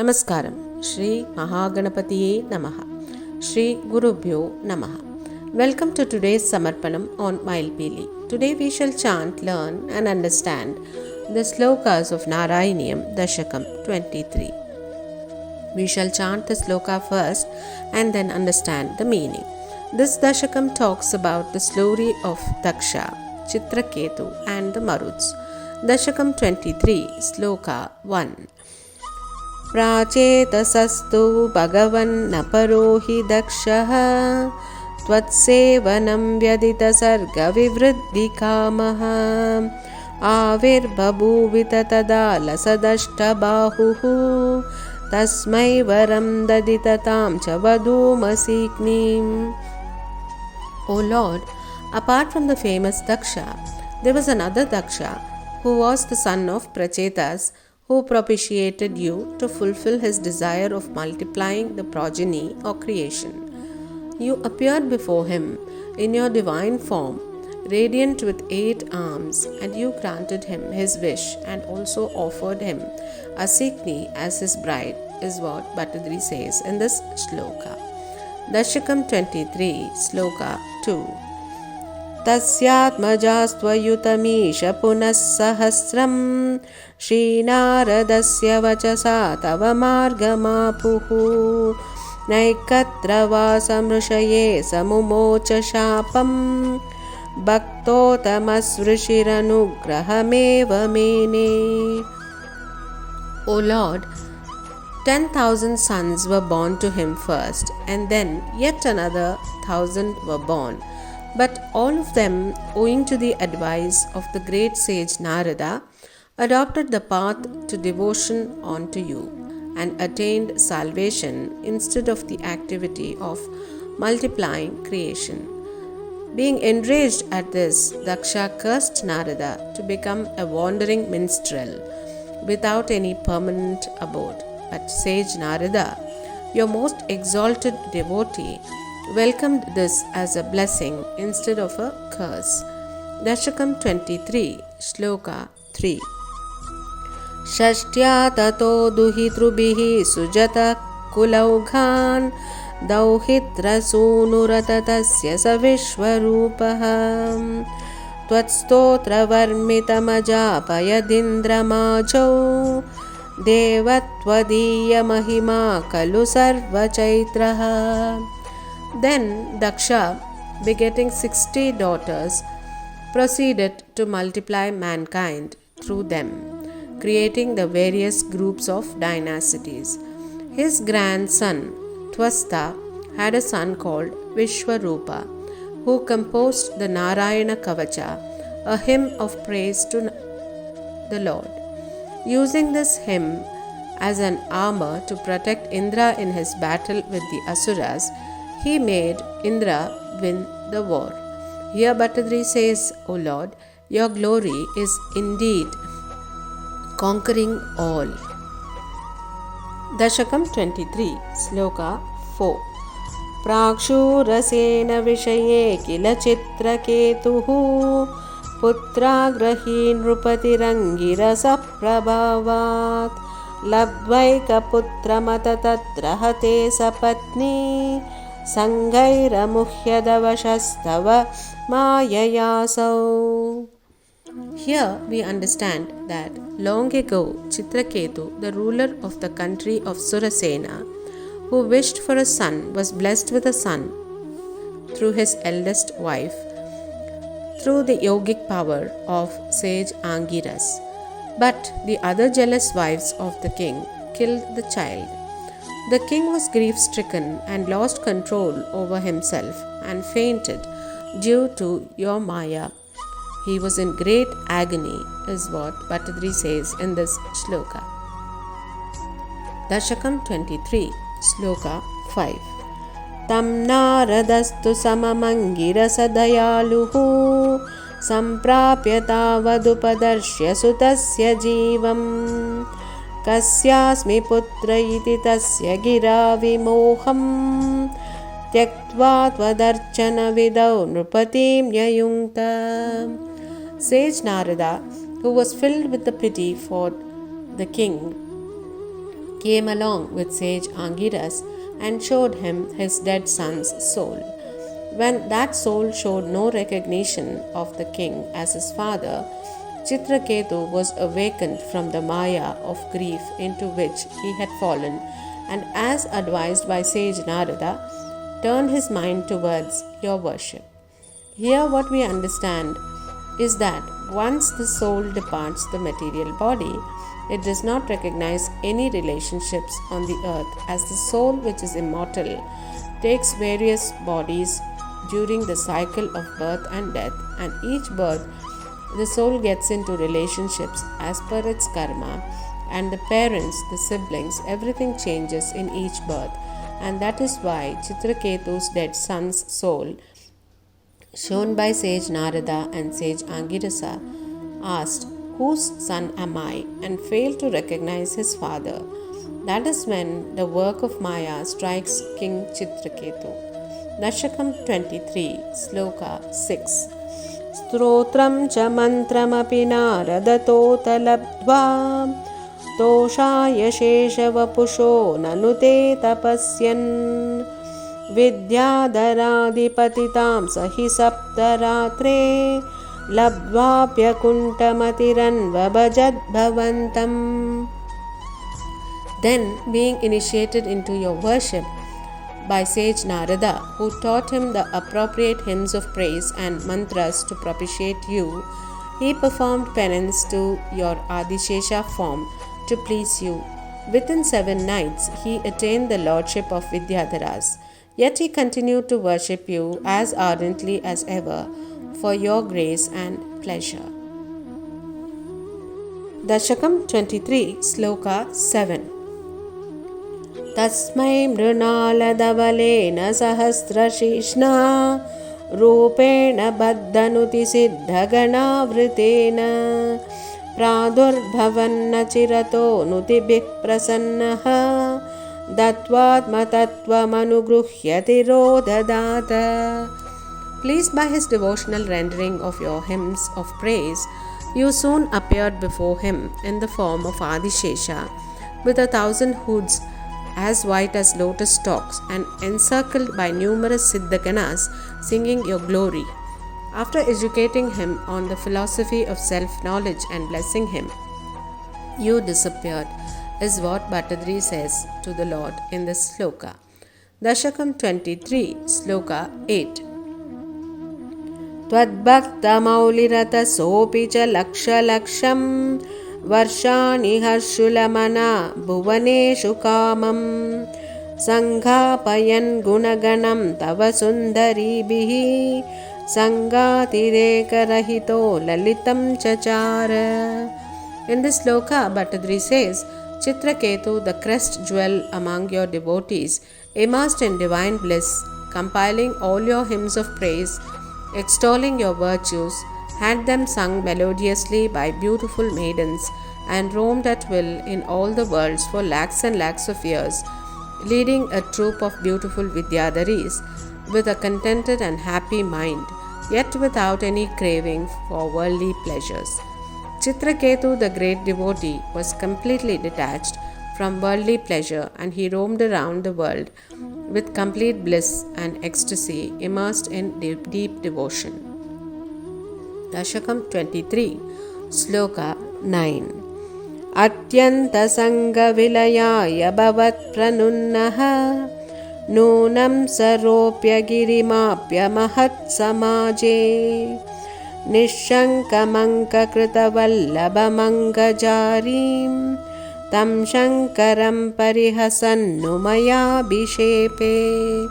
Namaskaram. Shri Mahaganapatiye Namah. Shri Gurubhyo Namah. Welcome to today's samarpanam on Mayilpeeli. Today we shall chant, learn and understand the slokas of Narayaneeyam Dasakam 23. We shall chant the sloka first and then understand the meaning. This Dasakam talks about the story of Daksha, Chitraketu and the Maruts. Dasakam 23, Sloka 1. प्राचेतसस्तु भगवन्नपरो हि दक्षः त्वत्सेवनं व्यदितसर्गविवृद्धिकामः आविर्बभूवित तदा लसदष्टबाहुः तस्मै वरं ददिततां च वधूमसीग्नीम्. O Lord, apart from the famous Daksha, there was another Daksha who was the son of Prachetas, who propitiated you to fulfill his desire of multiplying the progeny or creation. You appeared before him in your divine form, radiant with 8 arms, and you granted him his wish and also offered him Asikni as his bride, is what Bhattadri says in this Sloka. Dasakam 23, Sloka 2. तस्यात्मजास्त्वयुतमीश पुनः सहस्रं श्रीनारदस्य वचसा तव मार्गमापुः नैकत्र वासमृषये समुमोच शापं भक्तोतमसृषिरनुग्रहमेव मेने. O Lord, 10,000 sons were born to him first, and then yet another 1,000 were born. But all of them, owing to the advice of the great sage Narada, adopted the path to devotion unto you and attained salvation instead of the activity of multiplying creation. Being enraged at this, Daksha cursed Narada to become a wandering minstrel without any permanent abode. But sage Narada, your most exalted devotee, welcomed this as a blessing instead of a curse. Dasakam 23, Sloka 3. Shashtya tato duhitrubihi sujata kulaughan dauhitra sunuratasya savishwarupaham tvatstotra varmitamajapayadindramajau devatvadiya mahima kalu sarvachaitraha. Then Daksha, begetting 60 daughters, proceeded to multiply mankind through them, creating the various groups of dynasties. His grandson, Twasta, had a son called Vishwarupa, who composed the Narayana Kavacha, a hymn of praise to the Lord. Using this hymn as an armor to protect Indra in his battle with the Asuras, he made Indra win the war. Here Bhattadri says, O Lord, your glory is indeed conquering all. Dasakam 23, Sloka 4. Prakshurasena vishaye kila chitraketuhu putragrahi nrupatirangirasa prabhavat labdvaika putramata tatra hate sapatni Sangairamuhyadavashastava mayayasau. Here we understand that long ago Chitraketu, the ruler of the country of Surasena, who wished for a son, was blessed with a son through his eldest wife, through the yogic power of sage Angiras. But the other jealous wives of the king killed the child. The king was grief-stricken and lost control over himself and fainted due to your Maya. He was in great agony, is what Bhattadri says in this Sloka. Dasakam 23, Sloka 5. Tam naradastu samamangirasa dayaluhu samprapya tavadupadarshya sutasya jivam Kasyasmi putra iti tasya gira vimoham tyaktva tvadarchana vidau nrupatim yayungta. Sage Narada, who was filled with the pity for the king, came along with sage Angiras and showed him his dead son's soul. When that soul showed no recognition of the king as his father, Chitraketu was awakened from the maya of grief into which he had fallen, and as advised by sage Narada, turned his mind towards your worship. Here what we understand is that once the soul departs the material body, it does not recognize any relationships on the earth, as the soul, which is immortal, takes various bodies during the cycle of birth and death, and each birth the soul gets into relationships as per its karma, and the parents, the siblings, everything changes in each birth, and that is why Chitraketu's dead son's soul, shown by sage Narada and sage Angirasa, asked, "Whose son am I?" and failed to recognize his father. That is when the work of Maya strikes King Chitraketu. Dasakam 23, Sloka 6. Strotram cha mantramapi naradatota labdva toshaya sheshavapusho nanute tapasyan vidyadharadipatitam sahi saptaratre labdvapyakuntamatiranvabhajad bhavantam. Then, being initiated into your worship by sage Narada, who taught him the appropriate hymns of praise and mantras to propitiate you, he performed penance to your Adishesha form to please you. Within 7 nights, he attained the lordship of Vidyadharas. Yet he continued to worship you as ardently as ever for your grace and pleasure. Dasakam 23, Sloka 7. Tasmai mrunāladavalela sahasrashishna rūpena baddhanuti siddhaganavritena pradurбhavanna chirato nutibhik prasannaha datvātmatattvamanugrūhyati rodadāta. Pleased by his devotional rendering of your hymns of praise, you soon appeared before him in the form of Adishesha with 1,000 hoods as white as lotus stalks and encircled by numerous Siddhaganas singing your glory. After educating him on the philosophy of self-knowledge and blessing him, you disappeared, is what Bhattadri says to the Lord in this sloka. Dasakam 23, Sloka 8. Twadbhakta-maulirata sopi cha laksha-laksham varshani harshulamana bhuvaneshu kamam sanghapayan gunaganam tava sundaribihi sangatireka-rahito lalitam chachara. In this sloka, Bhattadri says, Chitraketu, the crest jewel among your devotees, immersed in divine bliss, compiling all your hymns of praise, extolling your virtues, had them sung melodiously by beautiful maidens, and roamed at will in all the worlds for lakhs and lakhs of years, leading a troop of beautiful Vidyadharis with a contented and happy mind, yet without any craving for worldly pleasures. Chitraketu, the great devotee, was completely detached from worldly pleasure, and he roamed around the world with complete bliss and ecstasy, immersed in deep devotion. Dasakam 23, Sloka 9. Atyanta sanga vilayaya bhavat pranunnaha nunam saropya girimapya mahat samaje nishankamanka kritavallabha mangajarim tam shankaram parihasannu maya bishepe.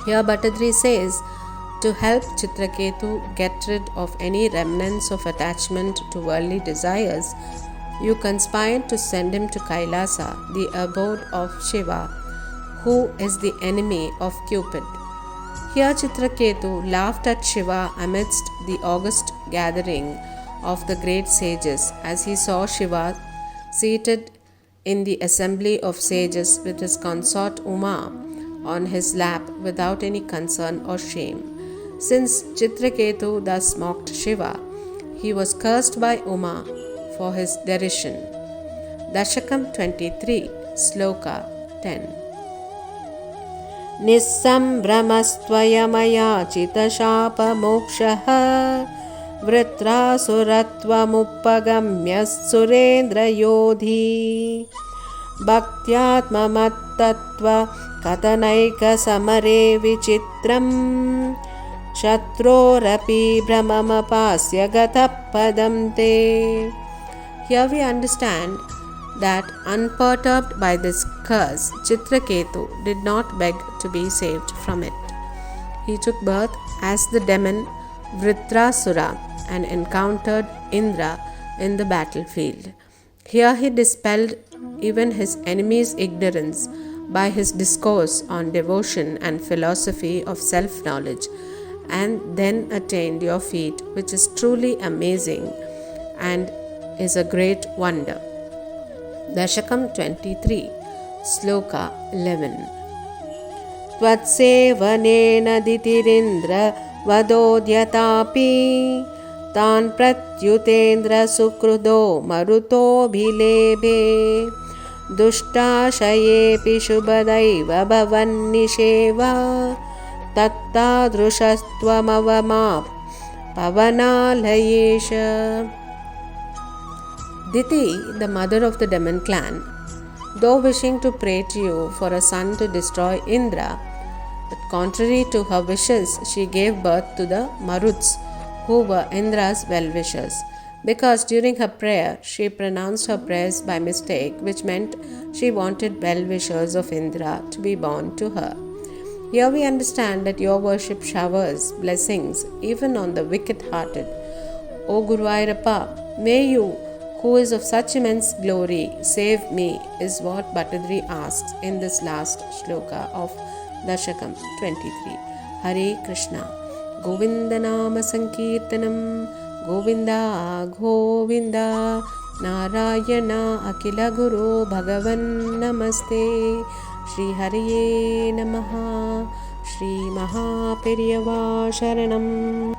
Here Bhattadri says, to help Chitraketu get rid of any remnants of attachment to worldly desires, you conspired to send him to Kailasa, the abode of Shiva, who is the enemy of Cupid. Here Chitraketu laughed at Shiva amidst the august gathering of the great sages as he saw Shiva seated in the assembly of sages with his consort Uma on his lap without any concern or shame. Since Chitraketu thus mocked Shiva, he was cursed by Uma for his derision. Dasakam 23, Sloka 10. Nissambhramastvayamaya vritrasuratvamupagamya surendrayodhi bhaktyatmamattattva katanaika samare vichitram shatrorapi brahmamapasya gatapadam te. Here we understand that unperturbed by this curse, Chitraketu did not beg to be saved from it. He took birth as the demon Vritrasura and encountered Indra in the battlefield. Here he dispelled even his enemy's ignorance by his discourse on devotion and philosophy of self-knowledge, and then attained your feat, which is truly amazing and is a great wonder. Dasakam 23, Sloka 11. Tvatsevanena ditirindra vadodyatapi tan pratyutendra sukrudo maruto bhilebe dushtashayepi shubhadaiva bhavannisheva tattadrushastvamavama pavanalayesha. Diti, the mother of the demon clan, though wishing to pray to you for a son to destroy Indra, but contrary to her wishes, she gave birth to the Maruts, who were Indra's well-wishers, because during her prayer she pronounced her prayers by mistake, which meant she wanted well-wishers of Indra to be born to her. Here we understand that your worship showers blessings even on the wicked-hearted. O Guruvayurappa, may you, who is of such immense glory, save me, is what Bhattadri asks in this last shloka of Dasakam 23. Hare Krishna. Govinda Nama Sankirtanam. Govinda Govinda. Narayana Akila Guru Bhagavan Namaste. Shri Haraye Namah. Shri Mahaperiyava Sharanam.